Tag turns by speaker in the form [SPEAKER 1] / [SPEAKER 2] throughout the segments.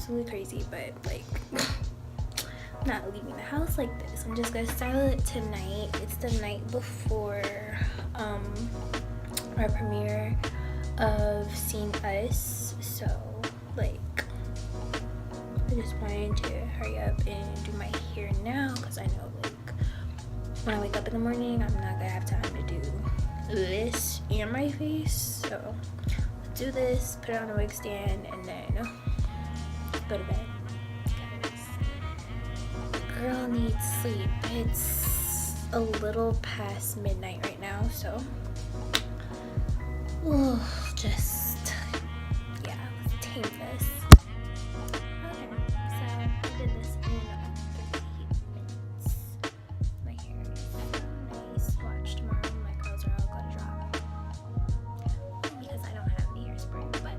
[SPEAKER 1] absolutely crazy, but like I'm not leaving the house like this. I'm just gonna style it tonight. It's the night before our premiere of Seeing Us, so like I just wanted to hurry up and do my hair now because I know like when I wake up in the morning I'm not gonna have time to do this and my face. So let's do this, put it on a wig stand, and then go to bed. Girl needs sleep. It's a little past midnight right now, so just yeah, let's tame this. Okay, so I did this in 38 minutes. My hair is nice. Watch tomorrow, my curls are all gonna drop because I don't have any hairspray. But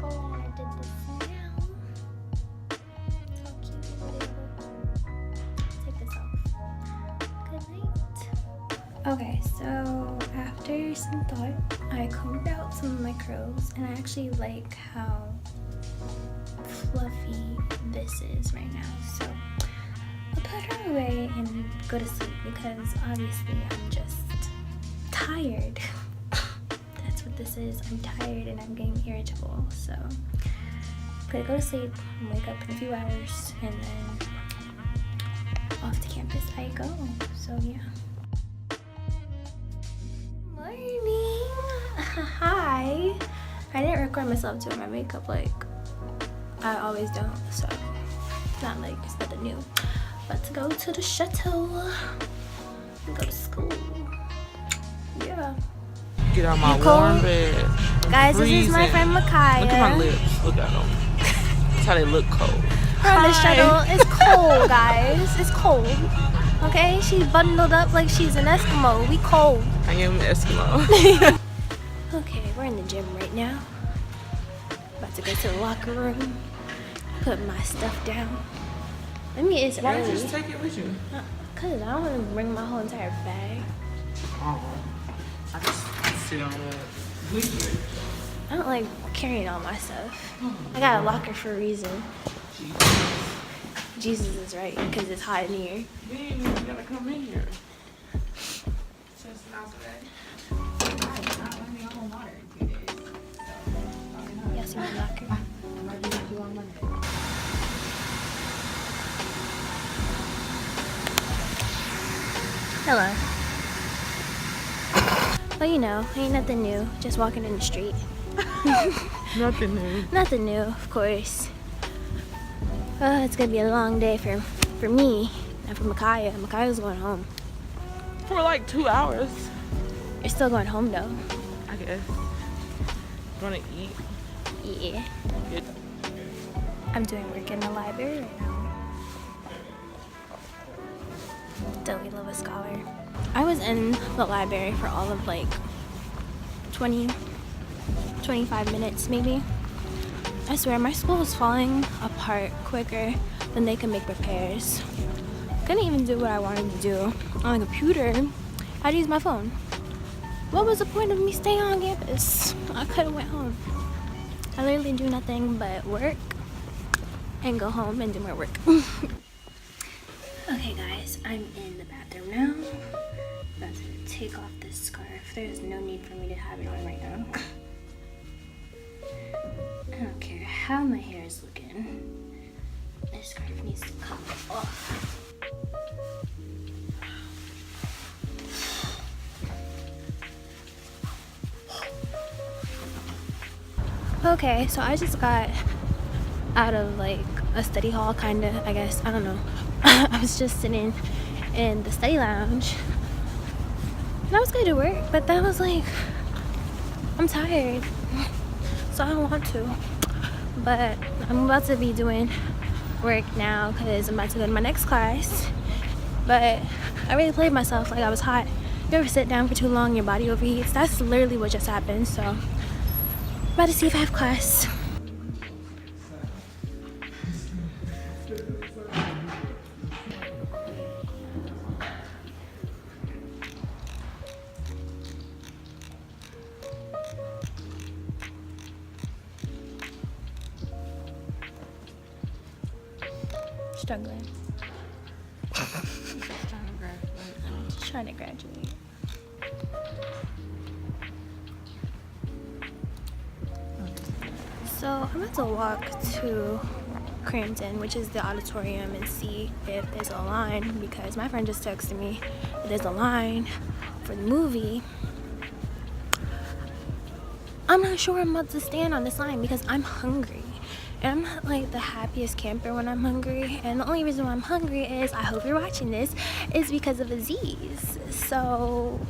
[SPEAKER 1] oh, I did this now. So cute. Take this off. Good night. Okay, so after some thought, I combed out some of my curls, and I actually like how fluffy this is right now. So I'll put her away and go to sleep because obviously I'm just tired. That's what this is. I'm tired and I'm getting irritable. So I'm gonna go to sleep and wake up in a few hours, and then off to campus I go. So yeah. Morning. Hi. I didn't record myself doing my makeup like I always don't, so it's not like it's nothing new. About to go to the shuttle and go to school. Yeah.
[SPEAKER 2] Get out my warm bed.
[SPEAKER 1] Guys, this is my friend Makaya.
[SPEAKER 2] Look at my lips. Look at them. That's how they look cold.
[SPEAKER 1] We're on the shuttle. It's cold, guys. It's cold. Okay, she's bundled up like she's an Eskimo. We cold.
[SPEAKER 2] I am an Eskimo.
[SPEAKER 1] Okay, we're in the gym right now. About to go to the locker room. Put my stuff down. Let me it's
[SPEAKER 2] Why
[SPEAKER 1] early.
[SPEAKER 2] don't you just take it with you?
[SPEAKER 1] Cause I don't want to bring my whole entire bag.
[SPEAKER 2] Oh, I just sit on it.
[SPEAKER 1] I don't like carrying all my stuff. I got a locker for a reason. Jesus is right, because it's hot in here.
[SPEAKER 2] Then you gotta come in here. Since now today.
[SPEAKER 3] I'm not running on water in 2 days. So, probably not.
[SPEAKER 1] Yes, my locker.
[SPEAKER 3] I'm already going to do on Monday.
[SPEAKER 1] Hello. Well, you know, ain't nothing new. Just walking in the street.
[SPEAKER 2] Nothing new.
[SPEAKER 1] Nothing new, of course. It's gonna be a long day for me and for Makaya. Makaya's going home.
[SPEAKER 2] For like 2 hours.
[SPEAKER 1] You're still going home though.
[SPEAKER 2] I guess. Wanna eat?
[SPEAKER 1] Yeah.
[SPEAKER 2] Good.
[SPEAKER 1] I'm doing work in the library right now. Still, we love a scholar. I was in the library for all of like 25 minutes maybe. I swear my school is falling apart quicker than they can make repairs. Couldn't even do what I wanted to do on the computer. I had to use my phone. What was the point of me staying on campus? I could have went home. I literally do nothing but work and go home and do my work. Okay guys, I'm in the bathroom now. About to take off this scarf. There's no need for me to have it on right now. I don't care how my hair is looking. This scarf needs to come off. Okay, so I just got out of like a study hall kinda, I guess. I don't know. I was just sitting in the study lounge. And I was going to work, but that was like, I'm tired. So I don't want to. But I'm about to be doing work now because I'm about to go to my next class. But I really played myself like I was hot. You ever sit down for too long, your body overheats? That's literally what just happened. So I'm about to see if I have class. Struggling. Just trying to graduate. So I'm about to walk to Crampton, which is the auditorium, and see if there's a line, because my friend just texted me that there's a line for the movie. I'm not sure I'm about to stand on this line because I'm hungry. And I'm not like the happiest camper when I'm hungry. And the only reason why I'm hungry is, I hope you're watching this, is because of Aziz. So,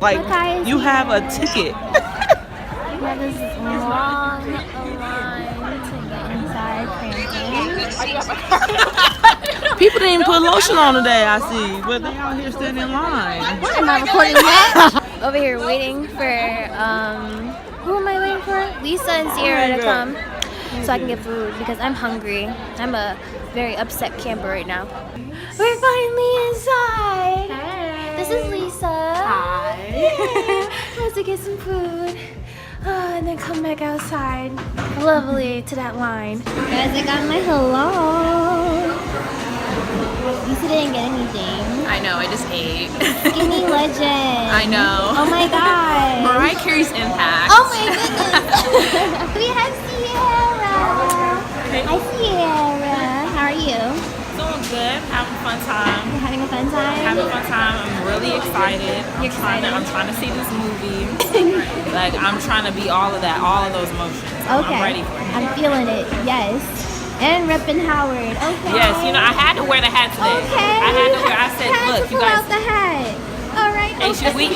[SPEAKER 2] Like, you have a ticket.
[SPEAKER 1] We have this long line to get inside Crampton.
[SPEAKER 2] People didn't even put lotion on today, I see. But they out here standing in line.
[SPEAKER 1] Why am I recording that? Over here waiting for, who am I waiting for? Lisa and Sierra to come so I can get food because I'm hungry. I'm a very upset camper right now. We're finally inside.
[SPEAKER 3] Hey.
[SPEAKER 1] This is Lisa.
[SPEAKER 3] Hi.
[SPEAKER 1] Let's get some food. And then come back outside. Lovely to that line. Guys, I got my hello. Lisa didn't get anything.
[SPEAKER 3] I know, I just ate.
[SPEAKER 1] Skinny legend.
[SPEAKER 3] I know.
[SPEAKER 1] Oh my god.
[SPEAKER 3] Mariah Carey's Impact.
[SPEAKER 1] Oh my goodness. We have Sierra. Hi Sierra. How are you?
[SPEAKER 2] Doing good, having a fun time.
[SPEAKER 1] You're having a fun time?
[SPEAKER 2] Having a fun time. I'm really excited.
[SPEAKER 1] You're excited?
[SPEAKER 2] I'm trying to see this movie. Like, I'm trying to be all of that, all of those emotions.
[SPEAKER 1] Okay.
[SPEAKER 2] I'm ready for it.
[SPEAKER 1] I'm feeling it. Yes. And reppin' Howard. Okay.
[SPEAKER 2] Yes, you know, I had to wear the hat today.
[SPEAKER 1] Okay.
[SPEAKER 2] I had to wear. I said,
[SPEAKER 1] Had
[SPEAKER 2] look,
[SPEAKER 1] to
[SPEAKER 2] you
[SPEAKER 1] pull
[SPEAKER 2] guys.
[SPEAKER 1] out the hat. All right.
[SPEAKER 2] Hey,
[SPEAKER 1] okay.
[SPEAKER 2] we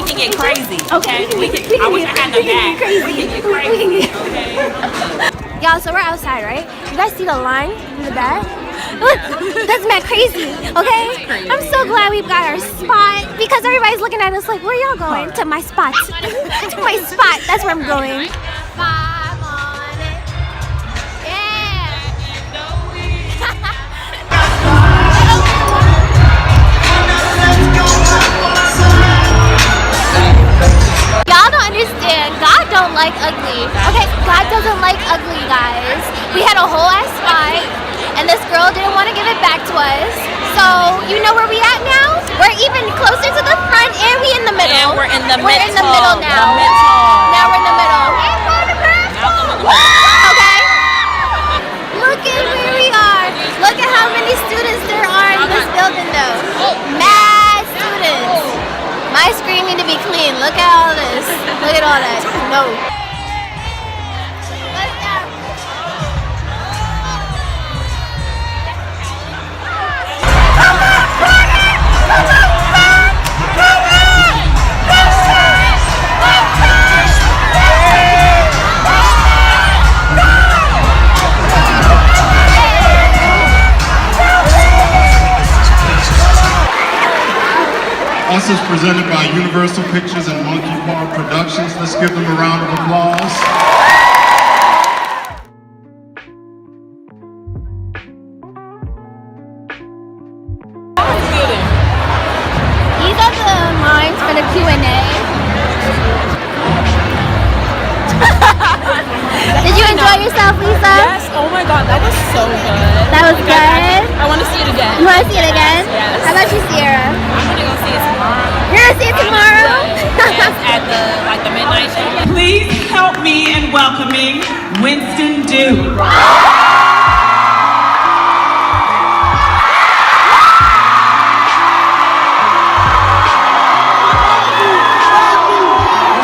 [SPEAKER 2] can get crazy. Okay. I wish I had the hat. We can get crazy. Okay.
[SPEAKER 1] Y'all, so we're outside, right? You guys see the line in the back? Look, that's mad crazy, okay? I'm so glad we've got our spot because everybody's looking at us like, where y'all going? To my spot. To my spot. That's where I'm going. 5 on it. Yeah. Y'all don't understand. God don't like ugly. Okay, God doesn't like ugly, guys. We had a whole ass fight, and this girl didn't want to give it back to us. So, you know where we at now? We're even closer to the front, and we in the middle.
[SPEAKER 2] And we're in the
[SPEAKER 1] We're in the middle now.
[SPEAKER 2] The middle.
[SPEAKER 1] Now we're in the middle. Okay? Look at where we are. Look at how many students there are in this building, though. Mad students. My screen need to be clean. Look at all this. Look at all that. No. Let's go.
[SPEAKER 4] This is presented by Universal Pictures and MONKEYPAW Productions. Let's give them a round of applause.
[SPEAKER 1] These are the lines for the Q&A. Did you enjoy yourself, Lisa?
[SPEAKER 3] Yes, oh my god, that was so good.
[SPEAKER 1] That was good?
[SPEAKER 3] I want to see it again.
[SPEAKER 1] You want to see it again?
[SPEAKER 3] Yes.
[SPEAKER 1] How about you, Sierra?
[SPEAKER 2] I'm gonna go see it tomorrow.
[SPEAKER 1] You're going to see it tomorrow?
[SPEAKER 2] Yes, at the midnight show.
[SPEAKER 5] Please help me in welcoming Winston Duke.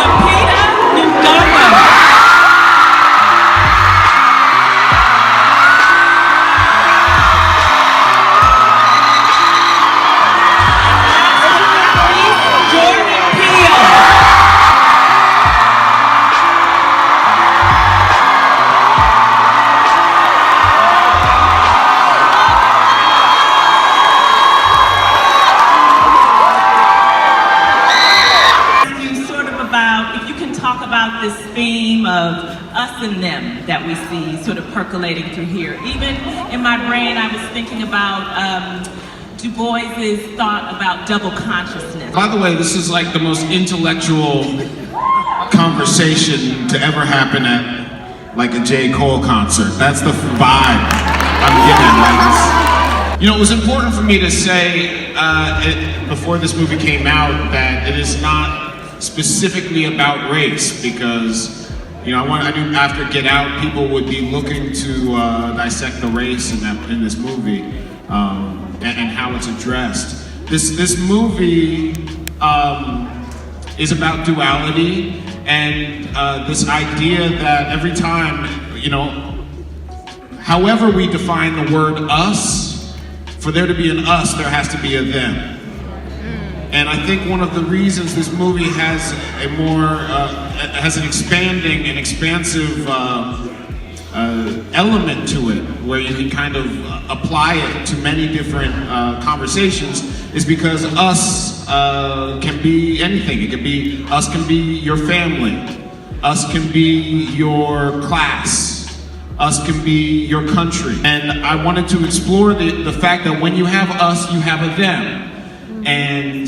[SPEAKER 5] Lupita Nyong'o. Jordan Peele. Sort of about if you can talk about this theme of us and them that we see sort of percolating through here. Even in my brain, I was thinking about Du Bois's thought about double consciousness.
[SPEAKER 4] By the way, this is like the most intellectual conversation to ever happen at
[SPEAKER 6] like a J. Cole concert. That's the vibe I'm getting. Like, you know, it was important for me to say before this movie came out that it is not specifically about race, because you know, I knew after Get Out, people would be looking to dissect the race in this movie and how it's addressed. This movie is about duality and this idea that every time, you know, however we define the word us, for there to be an us, there has to be a them. And I think one of the reasons this movie has has an expanding and expansive element to it, where you can kind of apply it to many different conversations, is because us can be anything. It can be, us can be your family, us can be your class, us can be your country. And I wanted to explore the fact that when you have us, you have a them. And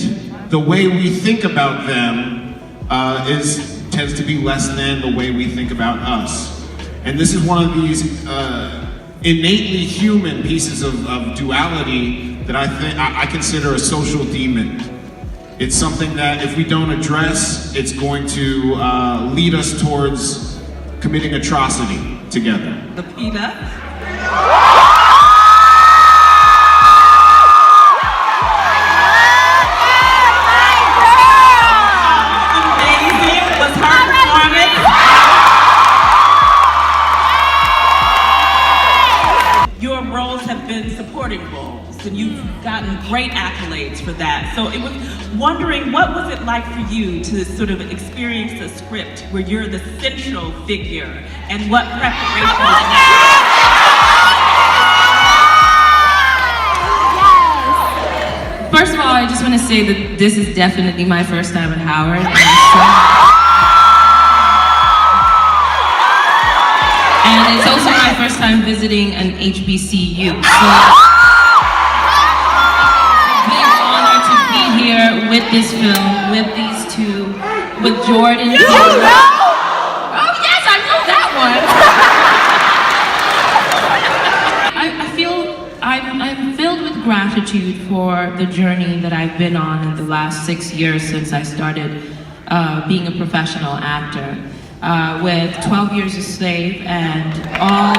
[SPEAKER 6] the way we think about them tends to be less than the way we think about us. And this is one of these innately human pieces of duality that I consider a social demon. It's something that if we don't address, it's going to lead us towards committing atrocity together.
[SPEAKER 5] Lupita. Supporting roles, and you've gotten great accolades for that. So it was wondering, what was it like for you to sort of experience a script where you're the central figure, and what preparation was
[SPEAKER 3] Yes. First of all, I just want to say that this is definitely my first time at Howard. And it's also my first time visiting an HBCU. So big honor to be here with this film, with these two, with Jordan Peele. Oh yes, I know that one. I feel I'm filled with gratitude for the journey that I've been on in the last 6 years since I started being a professional actor. With 12 Years a Slave and all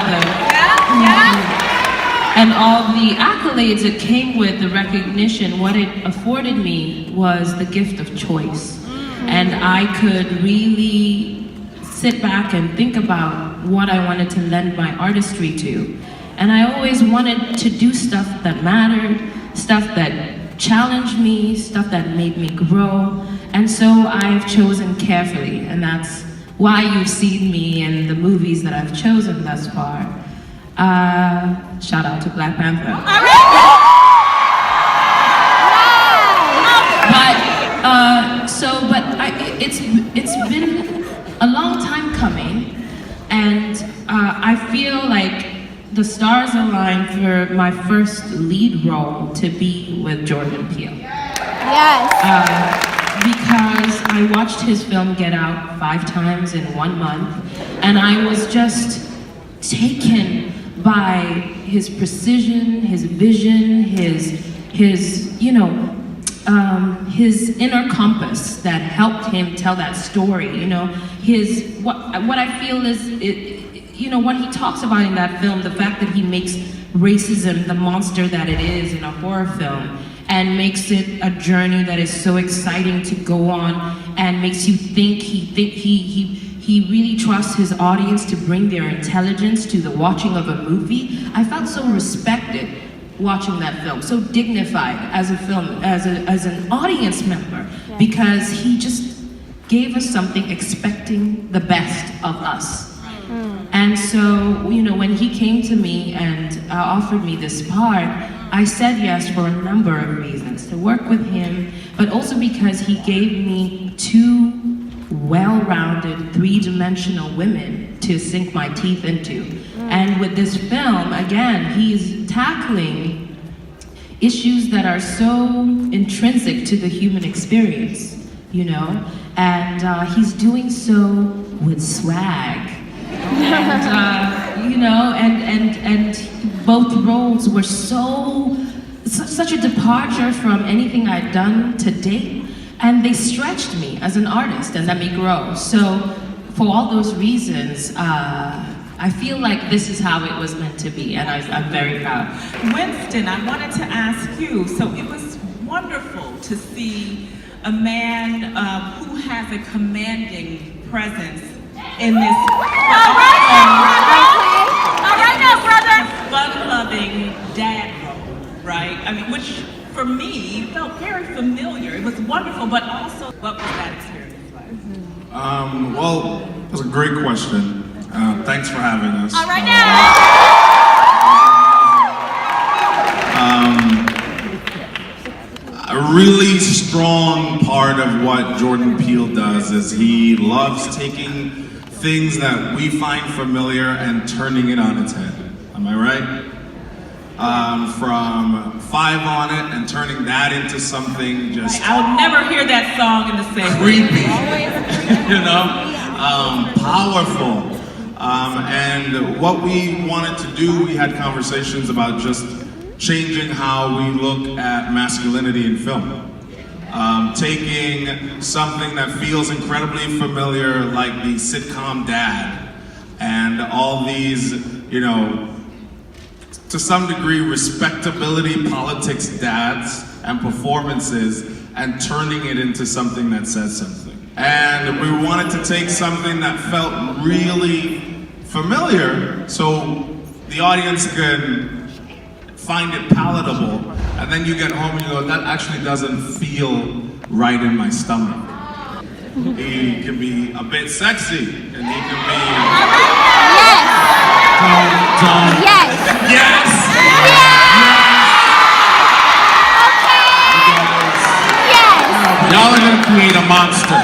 [SPEAKER 3] the accolades that came with the recognition, what it afforded me was the gift of choice. And I could really sit back and think about what I wanted to lend my artistry to. And I always wanted to do stuff that mattered, stuff that challenged me, stuff that made me grow. And so I've chosen carefully, and that's why you've seen me in the movies that I've chosen thus far. Shout out to Black Panther. It's been a long time coming, and I feel like the stars aligned for my first lead role to be with Jordan Peele.
[SPEAKER 1] Yes.
[SPEAKER 3] Because I watched his film Get Out 5 times in 1 month, and I was just taken by his precision, his vision, his inner compass that helped him tell that story. You know, what I feel is, what he talks about in that film, the fact that he makes racism the monster that it is in a horror film, and makes it a journey that is so exciting to go on, and makes you think he really trusts his audience to bring their intelligence to the watching of a movie. I felt so respected watching that film, so dignified as an audience member, because he just gave us something expecting the best of us. And so, when he came to me and offered me this part, I said yes for a number of reasons. To work with him, but also because he gave me 2 well-rounded, 3-dimensional women to sink my teeth into. And with this film, again, he's tackling issues that are so intrinsic to the human experience, and he's doing so with swag. And you know, and both roles were such a departure from anything I'd done to date, and they stretched me as an artist and let me grow. So for all those reasons, I feel like this is how it was meant to be, and I'm very proud.
[SPEAKER 5] Winston, I wanted to ask you, so it was wonderful to see a man who has a commanding presence in this fun-loving dad role, right? I mean, which for me felt very familiar. It was wonderful, but also, what was that experience like?
[SPEAKER 4] Well, that's a great question. Thanks for having us.
[SPEAKER 1] All right now.
[SPEAKER 4] A really strong part of what Jordan Peele does is he loves taking things that we find familiar and turning it on its head. Am I right? From 5 on It and turning that into something just
[SPEAKER 5] I would never hear that song in the same
[SPEAKER 4] creepy, you know, powerful. And what we wanted to do, we had conversations about just changing how we look at masculinity in film. Taking something that feels incredibly familiar, like the sitcom Dad, and all these, you know, to some degree, respectability politics dads and performances, and turning it into something that says something. And we wanted to take something that felt really familiar, so the audience could find it palatable, and then you get home and you go, that actually doesn't feel right in my stomach. He can be a bit sexy, and he can be...
[SPEAKER 1] Yes.
[SPEAKER 4] Yes!
[SPEAKER 1] Yes.
[SPEAKER 6] Y'all are gonna create a monster.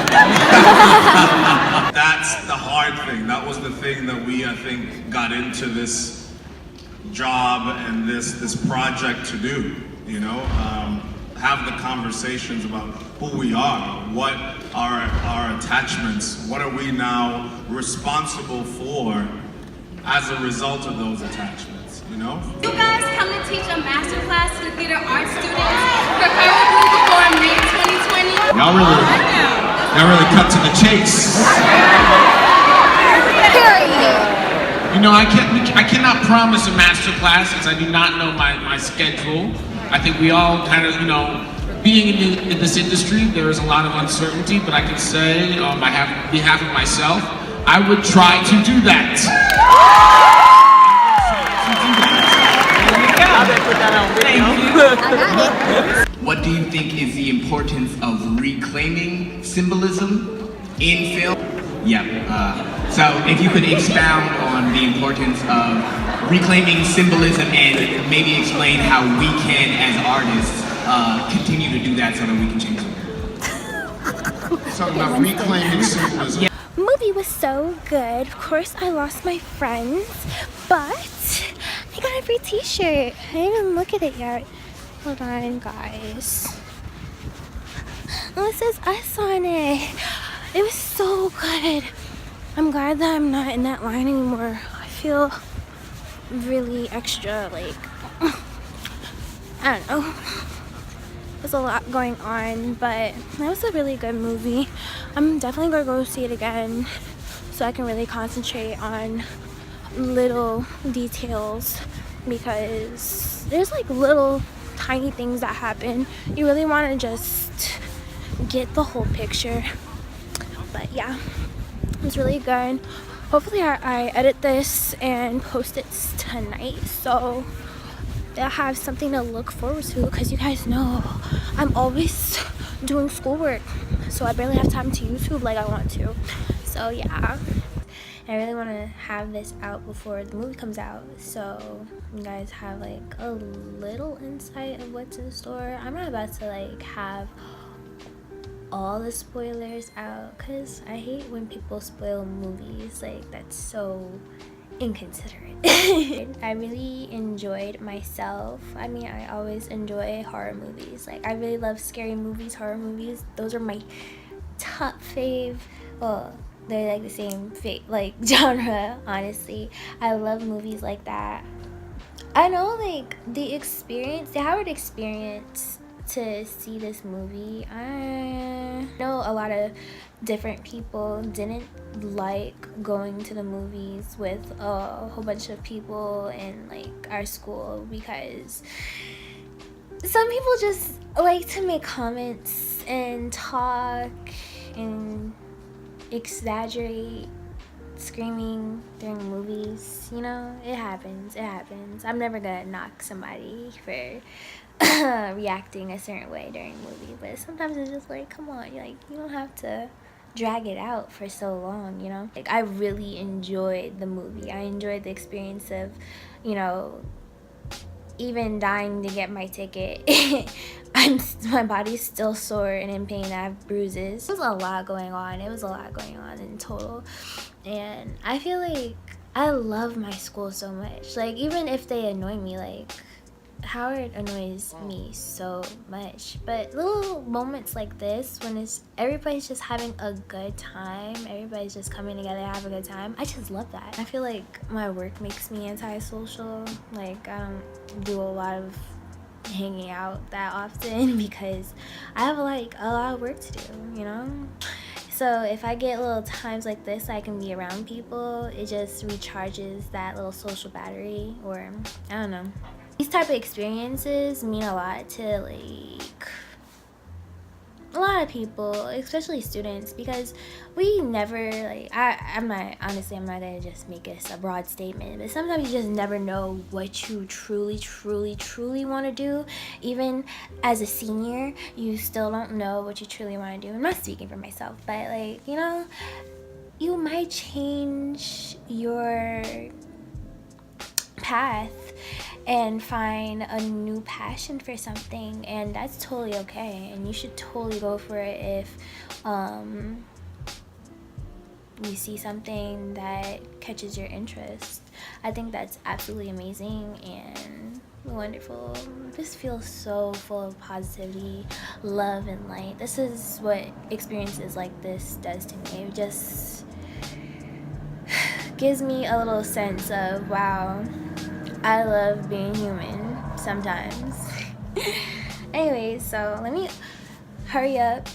[SPEAKER 4] That's the hard thing. That was the thing that we, I think, got into this job and this project to do, you know? Have the conversations about who we are, what are our attachments, what are we now responsible for as a result of those attachments, you know?
[SPEAKER 7] You guys come to teach a masterclass to theater art students, preferably before May 2020.
[SPEAKER 6] Y'all really cut to the chase.
[SPEAKER 1] Period.
[SPEAKER 6] You know, I cannot promise a master class since I do not know my schedule. I think we all kind of, you know, being in this industry, there is a lot of uncertainty, but I can say on behalf of myself, I would try to do that.
[SPEAKER 8] What do you think is the importance of reclaiming symbolism in film? So if you could expound on the importance of reclaiming symbolism and maybe explain how we can, as artists, continue to do that so that we can change the world.
[SPEAKER 4] Talking about reclaiming symbolism.
[SPEAKER 1] Movie was so good. Of course, I lost my friends, but I got a free t-shirt. I didn't even look at it yet. Hold on, guys. Oh, it says us on it. It was so good. I'm glad that I'm not in that line anymore. I feel really extra, like, I don't know. There's a lot going on, but that was a really good movie. I'm definitely gonna go see it again so I can really concentrate on little details, because there's like little tiny things that happen. You really want to just get the whole picture. But yeah, it was really good. Hopefully I edit this and post it tonight, so I have something to look forward to, because you guys know I'm always doing schoolwork, so I barely have time to YouTube like I want to. So yeah, I really want to have this out before the movie comes out, so you guys have like a little insight of what's in store. I'm not about to like have all the spoilers out, because I hate when people spoil movies. Like, that's so inconsiderate. I really enjoyed myself. I mean, I always enjoy horror movies. Like, I really love scary movies, horror movies. Those are my top fave. Well, they're like the same like genre, honestly. I love movies like that. I know like the Howard experience to see this movie, I know a lot of different people didn't like going to the movies with a whole bunch of people in like our school, because some people just like to make comments and talk and exaggerate screaming during movies. You know, it happens. I'm never gonna knock somebody for reacting a certain way during a movie, but sometimes it's just like, come on, like, you don't have to drag it out for so long, you know? Like, I really enjoyed the movie. I enjoyed the experience of, you know, even dying to get my ticket. My body's still sore and in pain. I have bruises. There was a lot going on. It was a lot going on in total. And I feel like I love my school so much. Like, even if they annoy me, like, Howard annoys me so much. But little moments like this, when everybody's just having a good time, everybody's just coming together to have a good time, I just love that. I feel like my work makes me antisocial. Like, I don't do a lot of hanging out that often because I have like a lot of work to do, you know? So if I get little times like this, I can be around people, it just recharges that little social battery, or I don't know. These type of experiences mean a lot to like a lot of people, especially students, because we never like I'm not gonna just make this a broad statement, but sometimes you just never know what you truly want to do. Even as a senior, you still don't know what you truly want to do. I'm not speaking for myself, but like, you know, you might change your path and find a new passion for something, and that's totally okay, and you should totally go for it if you see something that catches your interest. I think that's absolutely amazing and wonderful. This feels so full of positivity, love, and light. This is what experiences like this does to me. It just gives me a little sense of, wow, I love being human sometimes. Anyways, so let me hurry up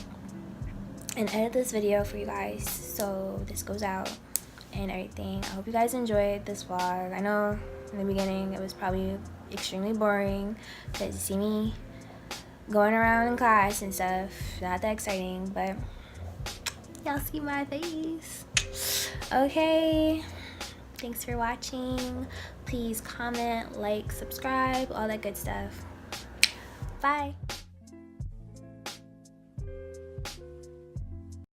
[SPEAKER 1] and edit this video for you guys so this goes out and everything. I hope you guys enjoyed this vlog. I know in the beginning it was probably extremely boring because you see me going around in class and stuff. Not that exciting, but y'all see my face. Okay. Thanks for watching. Please comment, like, subscribe, all that good stuff. Bye.